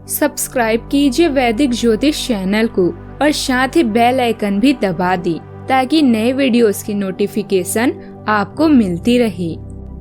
Subscribe कीजिए वैदिक ज्योतिष चैनल को और साथ ही बेल आइकन भी दबा दी ताकि नए वीडियोस की नोटिफिकेशन आपको मिलती रहे।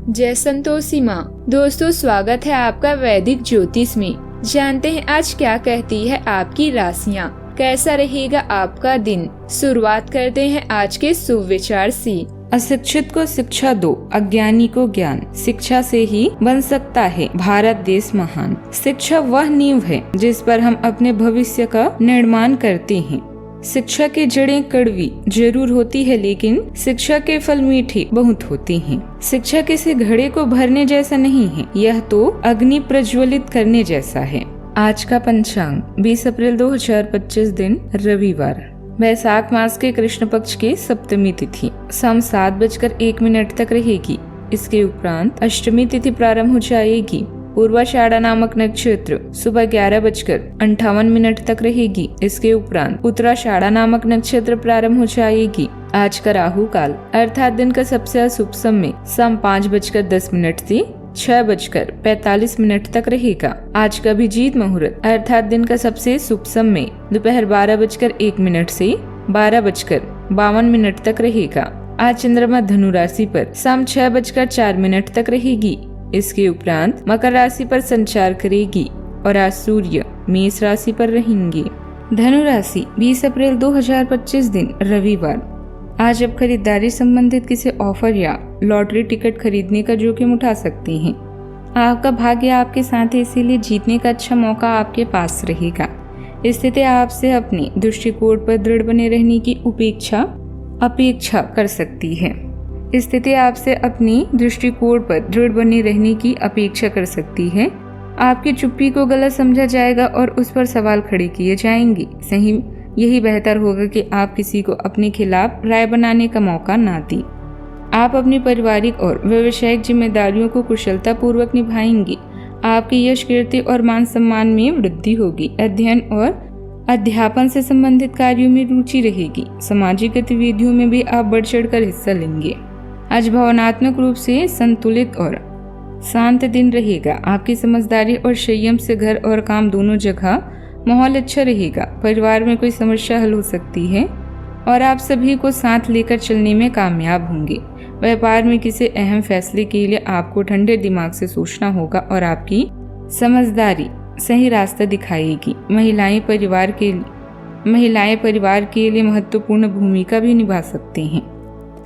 जय संतोषी माँ। दोस्तों, स्वागत है आपका वैदिक ज्योतिष में। जानते हैं आज क्या कहती है आपकी राशियाँ, कैसा रहेगा आपका दिन। शुरुआत करते हैं आज के शुभ विचार से। अशिक्षित को शिक्षा दो, अज्ञानी को ज्ञान। शिक्षा से ही बन सकता है भारत देश महान। शिक्षा वह नींव है जिस पर हम अपने भविष्य का निर्माण करते हैं। शिक्षा की जड़ें कड़वी जरूर होती है, लेकिन शिक्षा के फल मीठे बहुत होते हैं। शिक्षा किसी घड़े को भरने जैसा नहीं है, यह तो अग्नि प्रज्वलित करने जैसा है। आज का पंचांग 20 अप्रैल 2025 दिन रविवार, वैशाख मास के कृष्ण पक्ष की सप्तमी तिथि शाम 7:01 तक रहेगी। इसके उपरांत अष्टमी तिथि प्रारंभ हो जाएगी। पूर्वाषाढ़ा नामक नक्षत्र सुबह 11:58 तक रहेगी। इसके उपरांत उत्तराषाढ़ा नामक नक्षत्र प्रारंभ हो जाएगी। आज का राहु काल अर्थात दिन का सबसे अशुभ समय शाम 5:10 से 6:45 तक रहेगा। आज का अभिजीत मुहूर्त अर्थात दिन का सबसे शुभ समय दोपहर 12:01 से 12:52 तक रहेगा। आज चंद्रमा धनु राशि पर शाम 6:04 तक रहेगी। इसके उपरांत मकर राशि पर संचार करेगी और आज सूर्य मेष राशि पर रहेंगे। धनु राशि 20 अप्रैल 2025 दिन रविवार, आज आप खरीदारी संबंधित किसी ऑफर या लॉटरी टिकट खरीदने का जोखिम उठा सकते हैं। आपका भाग्य आपके साथ है, इसीलिए जीतने का अच्छा मौका आपके पास रहेगा। स्थिति आपसे अपने दृष्टिकोण पर दृढ़ बने रहने की अपेक्षा कर सकती है। स्थिति आपसे अपनी दृष्टिकोण पर दृढ़ बने रहने की अपेक्षा कर सकती है। आपकी चुप्पी को गलत समझा जाएगा और उस पर सवाल खड़े किए जाएंगे। सही यही बेहतर होगा कि आप किसी को अपने खिलाफ राय बनाने का मौका ना दें। आप अपनी पारिवारिक और व्यावसायिक जिम्मेदारियों को कुशलता पूर्वक निभाएंगे। आपकी यश कीर्ति और मान सम्मान में वृद्धि होगी। अध्ययन और अध्यापन से संबंधित कार्यों में रुचि रहेगी। सामाजिक गतिविधियों में भी आप बढ़ चढ़कर हिस्सा लेंगे। आज भावनात्मक रूप से संतुलित और शांत दिन रहेगा। आपकी समझदारी और संयम से घर और काम दोनों जगह माहौल अच्छा रहेगा। परिवार में कोई समस्या हल हो सकती है और आप सभी को साथ लेकर चलने में कामयाब होंगे। व्यापार में किसी अहम फैसले के लिए आपको ठंडे दिमाग से सोचना होगा और आपकी समझदारी सही रास्ता दिखाएगी। महिलाएं परिवार के लिए महत्वपूर्ण भूमिका भी निभा सकते हैं।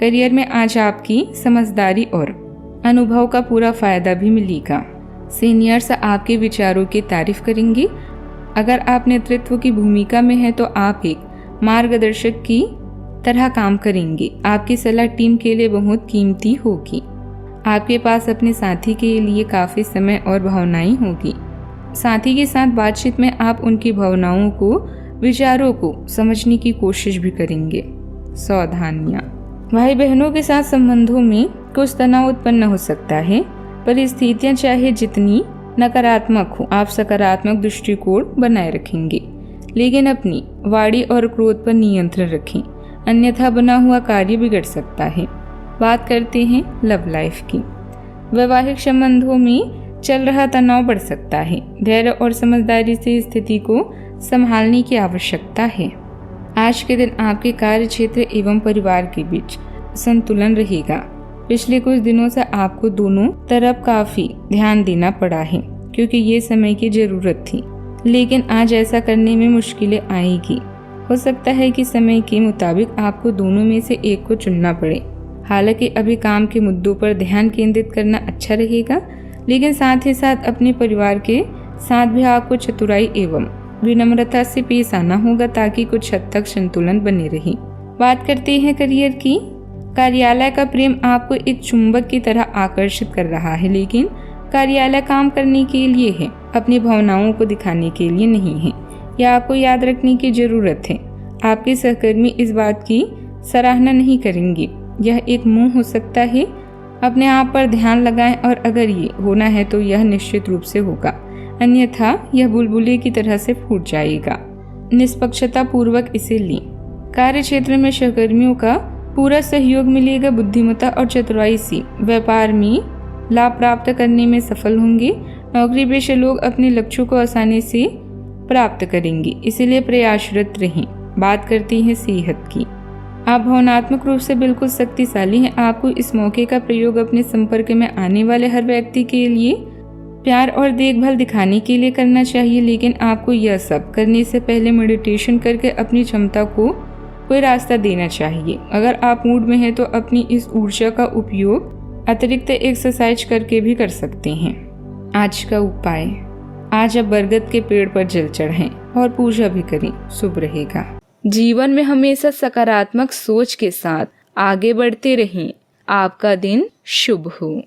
करियर में आज आपकी समझदारी और अनुभव का पूरा फायदा भी मिलेगा। सीनियर्स आपके विचारों की तारीफ करेंगे। अगर आप नेतृत्व की भूमिका में हैं तो आप एक मार्गदर्शक की तरह काम करेंगे। आपकी सलाह टीम के लिए बहुत कीमती होगी। आपके पास अपने साथी के लिए काफी समय और भावनाएं होगी। साथी के साथ बातचीत में आप उनकी भावनाओं को, विचारों को समझने की कोशिश भी करेंगे। सावधानियां, भाई बहनों के साथ संबंधों में कुछ तनाव उत्पन्न हो सकता है। परिस्थितियां चाहे जितनी नकारात्मक हो, आप सकारात्मक दृष्टिकोण बनाए रखेंगे, लेकिन अपनी वाणी और क्रोध पर नियंत्रण रखें, अन्यथा बना हुआ कार्य बिगड़ सकता है। बात करते हैं लव लाइफ की। वैवाहिक संबंधों में चल रहा तनाव बढ़ सकता है। धैर्य और समझदारी से स्थिति को संभालने की आवश्यकता है। आज के दिन आपके कार्य क्षेत्र एवं परिवार के बीच संतुलन रहेगा। पिछले कुछ दिनों से आपको दोनों तरफ काफी ध्यान देना पड़ा है, क्योंकि ये समय की जरूरत थी, लेकिन आज ऐसा करने में मुश्किलें आएगी। हो सकता है कि समय के मुताबिक आपको दोनों में से एक को चुनना पड़े। हालांकि अभी काम के मुद्दों पर ध्यान केंद्रित करना अच्छा रहेगा, लेकिन साथ ही साथ अपने परिवार के साथ भी आपको चतुराई एवं विनम्रता से पेश आना होगा ताकि कुछ हद तक संतुलन बने रहे। बात करते हैं करियर की। कार्यालय का प्रेम आपको एक चुंबक की तरह आकर्षित कर रहा है, लेकिन कार्यालय काम करने के लिए है, अपनी भावनाओं को दिखाने के लिए नहीं है। यह आपको याद रखने की जरूरत है। आपके सहकर्मी इस बात की सराहना नहीं करेंगे। यह एक मुंह हो सकता है। अपने आप पर ध्यान लगाएं और अगर ये होना है तो यह निश्चित रूप से होगा, अन्यथा यह बुलबुले की तरह से फूट जाएगा। निष्पक्षता पूर्वक इसे लें। कार्य क्षेत्र में सहकर्मियों का पूरा सहयोग मिलेगा। बुद्धिमत्ता और चतुराई से व्यापार में लाभ प्राप्त करने में सफल होंगे। नौकरी पेशे लोग अपने लक्ष्यों को आसानी से प्राप्त करेंगे, इसलिए प्रयासरत रहें। बात करते हैं सेहत की। आप भावनात्मक रूप से बिल्कुल शक्तिशाली हैं। आपको इस मौके का प्रयोग अपने संपर्क में आने वाले हर व्यक्ति के लिए प्यार और देखभाल दिखाने के लिए करना चाहिए, लेकिन आपको यह सब करने से पहले मेडिटेशन करके अपनी क्षमता को कोई रास्ता देना चाहिए। अगर आप मूड में हैं तो अपनी इस ऊर्जा का उपयोग अतिरिक्त एक्सरसाइज करके भी कर सकते हैं। आज का उपाय, आज आप बरगद के पेड़ पर जल चढ़ाएं और पूजा भी करें, शुभ रहेगा। जीवन में हमेशा सकारात्मक सोच के साथ आगे बढ़ते रहें। आपका दिन शुभ हो।